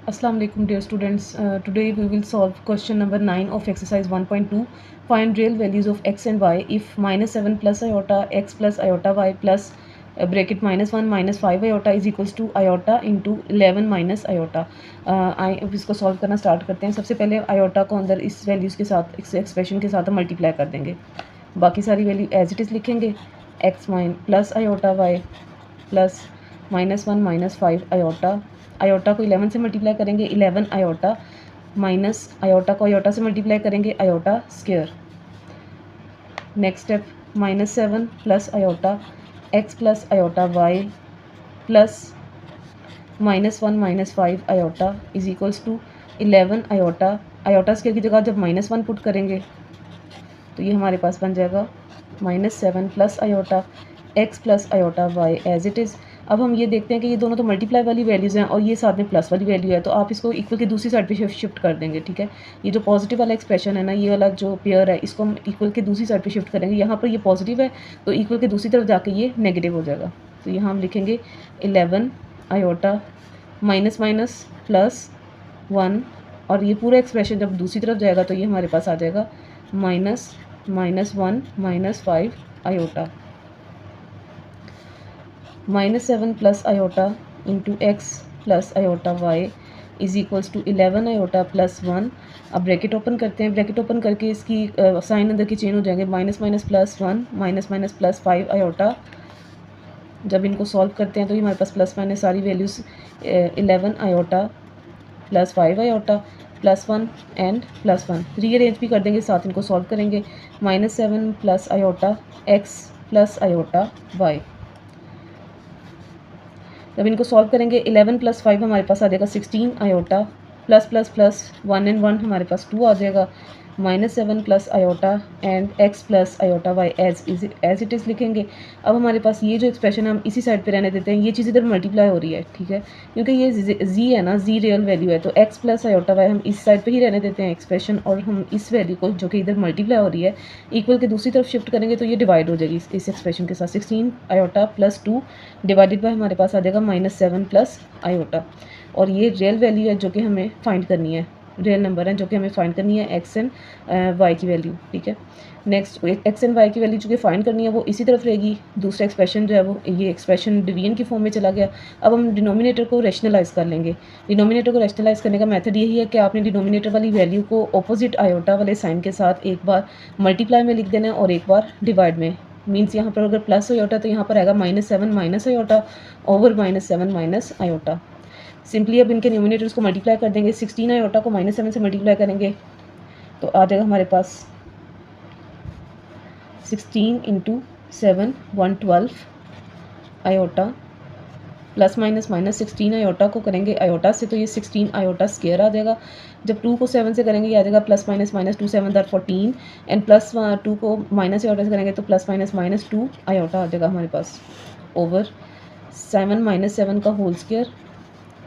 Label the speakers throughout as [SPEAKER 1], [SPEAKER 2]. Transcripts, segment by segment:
[SPEAKER 1] Assalamu alaikum dear students. Today we will solve question number 9 of exercise 1.2. Find real values of x and y if minus 7 plus iota x plus iota y plus bracket minus 1 minus 5 iota is equals to iota into 11 minus iota. अब इसको solve करना start करते हैं. सबसे पहले iota को अंदर इस वैल्यूज़ के साथ इस एक्सप्रेशन के साथ मल्टीप्लाई कर देंगे. बाकी सारी वैल्यू एज इट इज़ लिखेंगे. x plus iota y plus minus 1 minus 5 iota. Iota को 11 से मल्टीप्लाई करेंगे 11 आयोटा माइनस आयोटा को आयोटा से मल्टीप्लाई करेंगे iota square. Next step minus 7 plus iota x plus iota y plus minus 1 minus 5 iota is equals to 11 iota. Iota square की जगह जब minus 1 put करेंगे तो ये हमारे पास बन जाएगा minus 7 plus iota x plus iota Y as it is. अब हम ये देखते हैं कि ये दोनों तो मल्टीप्लाई वाली वैल्यूज़ हैं और ये साथ में प्लस वाली वैल्यू है, तो आप इसको इक्वल की दूसरी साइड पे शिफ्ट कर देंगे. ठीक है, ये जो पॉजिटिव वाला एक्सप्रेशन है ना, ये वाला जो पेयर है, इसको हम इक्वल के दूसरी साइड पे शिफ्ट करेंगे. यहाँ पर ये पॉजिटिव है तो इक्वल के दूसरी तरफ जाके ये नेगेटिव हो जाएगा. तो यहाँ हम लिखेंगे 11 आयोटा माइनस माइनस प्लस 1 और ये पूरा एक्सप्रेशन जब दूसरी तरफ जाएगा तो ये हमारे पास आ जाएगा minus 1 minus 5 iota. Minus 7 plus iota into X plus iota Y is equals to 11 iota plus 1. अब ब्रैकेट ओपन करते हैं. ब्रैकेट ओपन करके इसकी साइन अंदर की चेंज हो जाएंगे. Minus minus plus 1 minus minus plus 5 iota. जब इनको सॉल्व करते हैं तो ये हमारे पास प्लस माइनस सारी values 11 iota plus 5 iota plus 1 and plus 1 rearrange भी कर देंगे, साथ इनको सॉल्व करेंगे. Minus 7 plus iota x plus iota Y. जब इनको सॉल्व करेंगे 11 प्लस 5 हमारे पास आ जाएगा 16 iota plus plus plus 1 and 1 हमारे पास 2 आ जाएगा. Minus 7 plus iota and X plus iota Y as it is लिखेंगे. अब हमारे पास ये जो एक्सप्रेशन हम इसी साइड पे रहने देते हैं. ये चीज़ इधर मल्टीप्लाई हो रही है, ठीक है, क्योंकि ये जी है ना, जी रियल वैल्यू है, तो एक्स प्लस आयोटा वाई हम इस साइड पे ही रहने देते हैं एक्सप्रेशन, और हम इस वैल्यू को जो कि इधर मल्टीप्लाई हो रही है इक्वल के दूसरी तरफ शिफ्ट करेंगे तो ये डिवाइड हो जाएगी इस एक्सप्रेशन के साथ. 16 आयोटा प्लस 2 डिवाइडेड बाय हमारे पास आ जाएगा माइनस 7 प्लस आयोटा. और ये रियल वैल्यू है जो कि हमें फाइंड करनी है, रियल नंबर है जो कि हमें फाइंड करनी है एक्स एंड वाई की वैल्यू. ठीक है, नेक्स्ट एक्स एंड वाई की वैल्यू जो कि फाइंड करनी है वो इसी तरफ रहेगी. दूसरा एक्सप्रेशन जो है वो ये एक्सप्रेशन डिवीजन की फॉर्म में चला गया. अब हम डिनोमिनेटर को रैशनलाइज कर लेंगे. डिनोमिनेटर को रैशनलाइज करने का मेथड यही है कि आपने डिनोमिनेटर वाली वैल्यू को ऑपोजिट आयोटा वाले साइन के साथ एक बार मल्टीप्लाई में लिख देना है और एक बार डिवाइड में. मीन्स यहाँ पर अगर प्लस आयोटा तो यहाँ पर आएगा minus 7 minus iota over minus 7 minus iota. Simply अब इनके न्यूमिनेटर्स को मल्टीप्लाई कर देंगे. 16 आयोटा को माइनस 7 से मल्टीप्लाई करेंगे तो आ जाएगा हमारे पास 16 into 7 112 iota plus minus minus 16 iota को करेंगे आयोटा से तो ये 16 आयोटा स्क्वायर आ जाएगा. जब 2 को 7 से करेंगे ये आ जाएगा प्लस माइनस माइनस 2 7 दर 14 एंड प्लस 2 को माइनस आयोटा से करेंगे तो प्लस माइनस माइनस 2 आयोटा आ जाएगा हमारे पास ओवर 7 माइनस 7 का whole square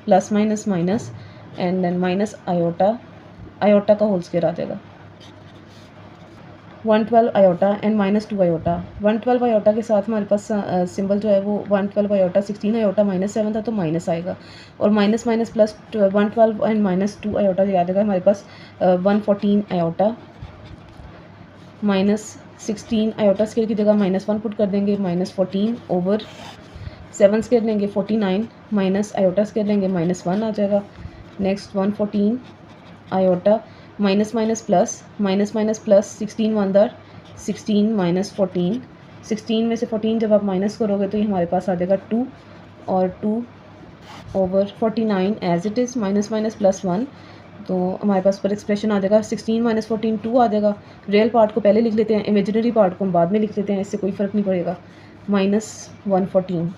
[SPEAKER 1] plus minus minus and then minus iota का होल स्क्वायर आ जाएगा. 112 iota and minus 2 iota. 112 iota के साथ हमारे पास सिंबल जो है वो 112 आयोटा 16 आयोटा माइनस 7 था तो माइनस आएगा और minus minus plus 112 and minus 2 iota याद आएगा हमारे पास 114 आयोटा माइनस 16 आयोटा स्क्वायर की जगह माइनस 1 पुट कर देंगे माइनस 14 ओवर 7 स्क्वायर लेंगे 49 माइनस आयोटा स्क्वायर लेंगे माइनस 1 आ जाएगा. Next 114 iota minus minus plus 16 one दर 16 माइनस 14. 16 में से 14 जब आप माइनस करोगे तो ये हमारे पास आ जाएगा 2 और 2 over 49 as it is minus minus plus 1 तो हमारे पास पर एक्सप्रेशन आ जाएगा 16 माइनस 14 2 आ जाएगा. रियल पार्ट को पहले लिख लेते हैं, इमेजिनरी पार्ट को हम बाद में लिख लेते हैं, इससे कोई फ़र्क नहीं पड़ेगा. Minus 114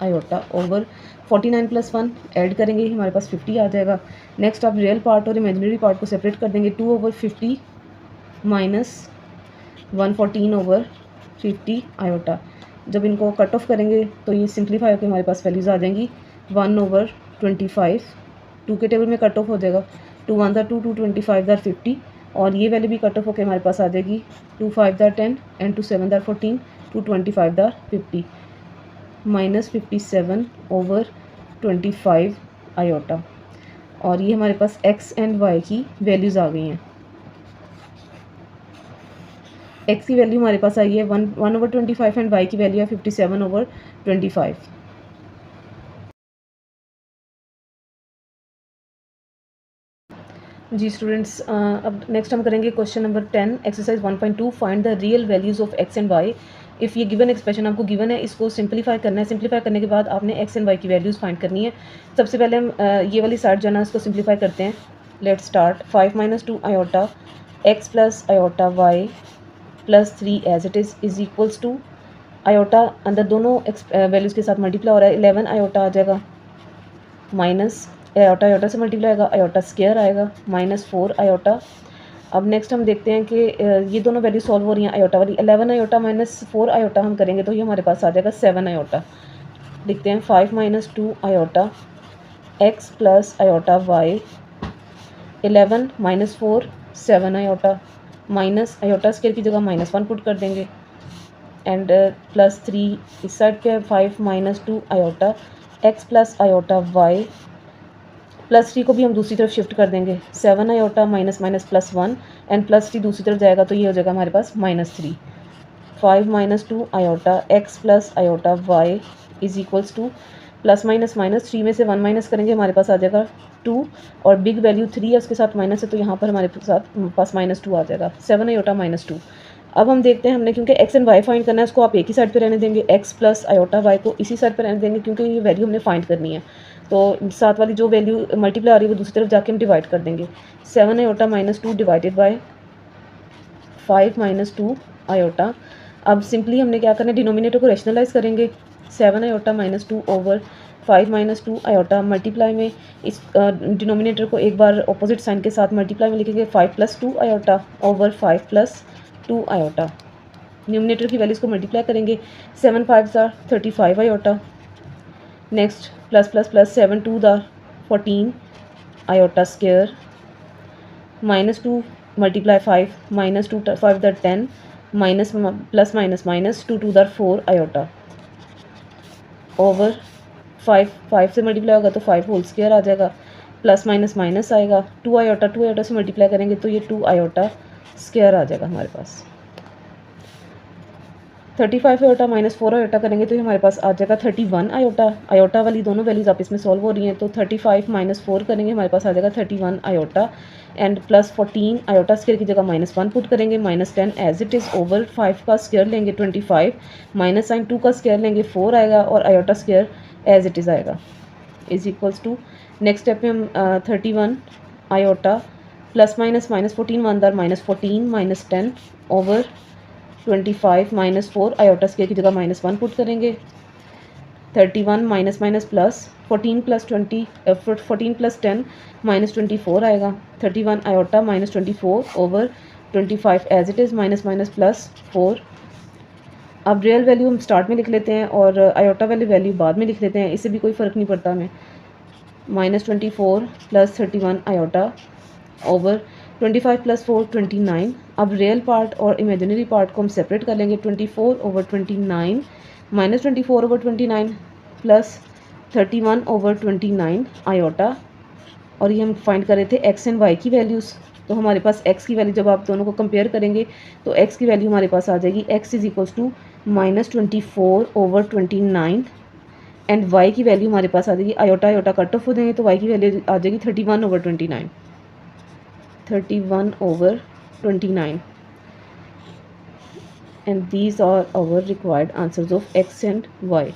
[SPEAKER 1] iota over 49 plus 1 add करेंगे हमारे पास 50 आ जाएगा. नेक्स्ट आप रियल पार्ट और इमेजिनरी पार्ट को सेपरेट कर देंगे. 2 ओवर 50 माइनस 114 ओवर 50 आयोटा. जब इनको कट ऑफ करेंगे तो ये सिंप्लीफाई होकर हमारे पास वैल्यूज़ आ जाएंगी 1 ओवर 25. 2 के टेबल में कट ऑफ हो जाएगा 2 1 दर 2 2 25 दर 50 और ये वैल्यू भी कट ऑफ होकर हमारे पास आ जाएगी 2 5 दर 10 एंड 2 7 दर 14 2 25 दर 50 माइनस 57 ओवर 25 आयोटा. और ये हमारे पास x एंड y की वैल्यूज़ आ गई हैं। x की वैल्यू हमारे पास आई है 1/25 एंड y की वैल्यू है 57/25। जी स्टूडेंट्स, अब नेक्स्ट हम करेंगे question number 10 exercise 1.2 find the real values of x and y। If ये गिवन एक्सप्रेशन आपको गिवन है, इसको सिंपलीफाई करना है। सिंपलीफाई करने के बाद आपने x एंड y की वैल्यूज़ फाइंड करनी है। सबसे पहले हम ये वाली साइड जो है ना इसको सिंपलीफाई करते हैं। लेट्स स्टार्ट 5 - 2 आयोटा x plus iota y plus 3 as it is equals to iota अंदर दोनों वैल्यूज़ के साथ मल्टीप्लाई हो रहा है। 11 आयोटा आ जाएगा माइनस आयोटा आयोटा से मल्टीप्लाई आएगा, आयोटा स्क्वायर आएगा -4 आयोटा। अब नेक्स्ट हम देखते हैं कि ये दोनों वैल्यू सॉल्व हो रही हैं। आयोटा वाली 11 आयोटा -4 आयोटा हम करेंगे तो ये हमारे पास आ जाएगा 7 आयोटा। लिखते हैं 5 - 2 आयोटा x plus iota y 11 -4 7 iota minus iota square की जगह -1 पुट कर देंगे एंड प्लस 3 इस साइड पे 5 - 2 आयोटा x plus iota y plus 3 को भी हम दूसरी तरफ शिफ्ट कर देंगे। 7 iota minus minus +1 and plus 3 दूसरी तरफ जाएगा तो ये हो जाएगा हमारे पास -3। 5 - 2 आयोटा x plus iota y is equals two plus minus minus 3 में से 1 माइनस करेंगे हमारे पास आ जाएगा 2 और बिग वैल्यू 3 है उसके साथ माइनस है तो यहाँ पर हमारे पास -2 आ जाएगा। 7 आयोटा -2। अब हम देखते हैं हमने क्योंकि x एंड y फाइंड करना है उसको आप एक ही साइड पे रहने देंगे। x प्लस आयोटा y को इसी साइड पे रहने देंगे क्योंकि ये वैल्यू हमने फाइंड करनी है। तो साथ वाली जो वैल्यू मल्टीप्लाई आ रही है वो दूसरी तरफ जाके हम डिवाइड कर देंगे। 7 आयोटा -2 डिवाइडेड बाय 5 - 2 आयोटा। अब सिंपली हमने क्या करना है, डिनोमिनेटर को रैशनलाइज करेंगे। 7 आयोटा -2 ओवर 5 - 2 आयोटा मल्टीप्लाई में इस डिनोमिनेटर को एक बार ऑपोजिट साइन के साथ मल्टीप्लाई में लिखेंगे 5 + 2 आयोटा ओवर 5 + 2 आयोटा। न्यूमिनेटर की वैल्यूज़ को मल्टीप्लाई करेंगे। 7 5 * 35 iota. Next plus plus plus 7 2 * 14 iota square -2 multiply 5 -2 5 * 10 minus plus minus minus 2 2 * 4 iota over 5 से मल्टीप्लाई होगा तो 5 होल स्क्वायर आ जाएगा प्लस माइनस माइनस आएगा 2 आयोटा से मल्टीप्लाई करेंगे तो ये 2 आयोटा स्क्वायर आ जाएगा हमारे पास। 35 आयोटा -4 आयोटा करेंगे तो ये हमारे पास आ जाएगा 31 आयोटा। आयोटा वाली दोनों वैल्यूज़ आप इसमें सॉल्व हो रही हैं तो 35 - 4 करेंगे हमारे पास आ जाएगा 31 iota and plus 14 iota square की जगह -1 पुट करेंगे -10 एज इट इज़ ओवर 5 का स्क्वायर लेंगे 25 माइनस साइन 2 का स्क्वायर लेंगे 4 आएगा और iota square as it is आएगा is equals to next step में हम 31 iota plus minus minus 14 1 * -14 -10 over 25 -4 iota square की जगह -1 पुट करेंगे। 31 माइनस माइनस प्लस 14 + 20 14 + 10 -24 आएगा। 31 iota -24 over 25 as it is minus minus plus 4। अब रियल वैल्यू हम start में लिख लेते हैं और आयोटा वाली वैल्यू बाद में लिख लेते हैं, इससे भी कोई फ़र्क नहीं पड़ता हमें। -24 + 31 आयोटा ओवर 25 + 4 29। अब रियल पार्ट और इमेजिनरी पार्ट को हम सेपरेट कर लेंगे। 24/29 -24/29 प्लस 31/29 आयोटा और ये हम फाइंड कर रहे थे x एंड y की वैल्यूज़। तो हमारे पास x की वैल्यू जब आप दोनों को कंपेयर करेंगे तो x की वैल्यू हमारे पास आ जाएगी x is equals to -24/29 and y की वैल्यू हमारे पास आ जाएगी आयोटा आयोटा कट ऑफ हो देंगे तो y की वैल्यू आ जाएगी 31/29 31/29 and these are our required answers of x and y.